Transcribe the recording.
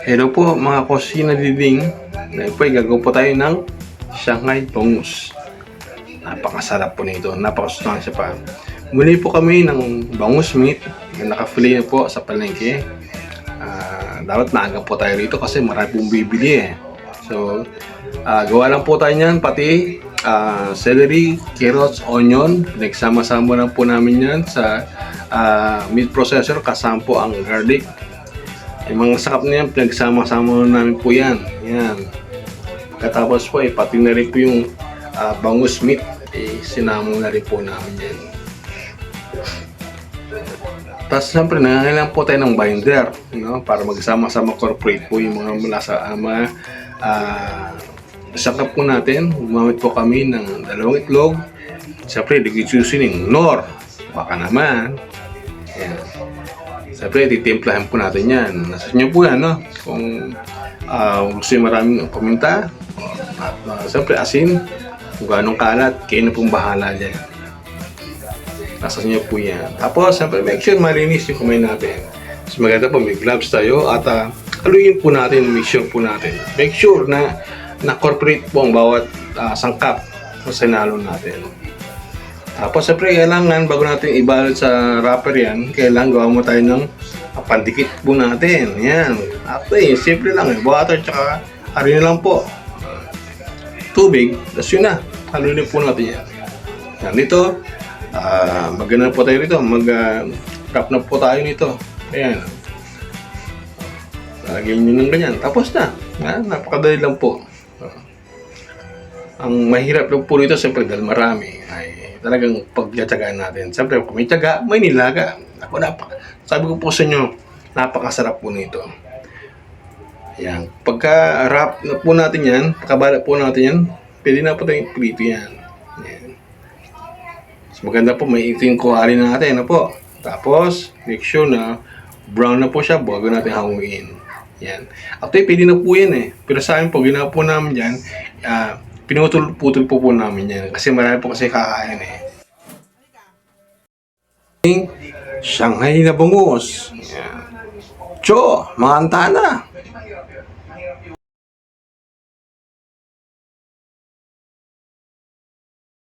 Hello po mga kusina diding. Ngayon po ay gagawa po tayo ng Shanghai bangus. Napakasarap po nito, napakasustansya pa. Muli po kami ng bangus meat na naka-fillet na po sa palengke. Dapat maaga po tayo rito kasi marami pong bibili eh. So, gawa lang po tayo niyan, pati celery, carrots, onion. Nagsama-sama lang po namin yan sa meat processor, kasama po ang garlic. Yung mga sakap na yan, pinagsama-sama namin po yan. Yan. Katapos po, pati na rin po yung bangus meat. Sinamo na rin po namin yan. Tapos siyempre, nangangailangan po tayo ng binder. No? Para magsama-sama corporate po yung mga malasa, sakap po natin. Gumamit po kami ng 2 itlog. Siyempre, nag-choosing nor. Baka naman. Yan. Siyempre, titimplahan po natin yan. Nasa inyo po yan, no? Kung gusto yung maraming paminta, at siyempre asin, kung ganong kalat, kayo na pong bahala dyan. Nasa inyo po yan. Tapos, siyempre, make sure malinis yung kamay natin. So, maganda po, may gloves tayo at haluin po natin, make sure po natin. Make sure na na-corporate po ang bawat sangkap na sinalo natin. Tapos, siyempre, kailangan, bago natin ibalot sa wrapper yan, kailangan gawa mo tayo ng pandikit po natin. Yan. Actually, simple lang. Water, tsaka harina lang po. Tubig, tas yun na. Haluin po natin yan. Yan, dito, maganda po tayo rito. Mag-wrap na po tayo nito. Ayan. Lagyan nyo ng ganyan. Tapos na. Yan, napakadali lang po. Ang mahirap lang po nito, siyempre, dahil marami. Ay, talagang pagtyagaan natin. Siyempre, kung may tiyaga, may nilaga. Ako, sabi ko po sa inyo, napakasarap po nito. Yan. Pagka-wrap na po natin yan, pagkabalap po natin yan, pwede na po tayong prito yan. Yan. So, maganda po, may iting kuhari natin. Ano po? Tapos, make sure na brown na po siya bago natin hanguin. Yan. Actually, pwede na po yan eh. Pero sa akin po, ginawa po namin yan, pinutol-putol po namin yan. Kasi marami po kasi kakain eh. Shanghai na bangus. Yan. Cho, mga antana.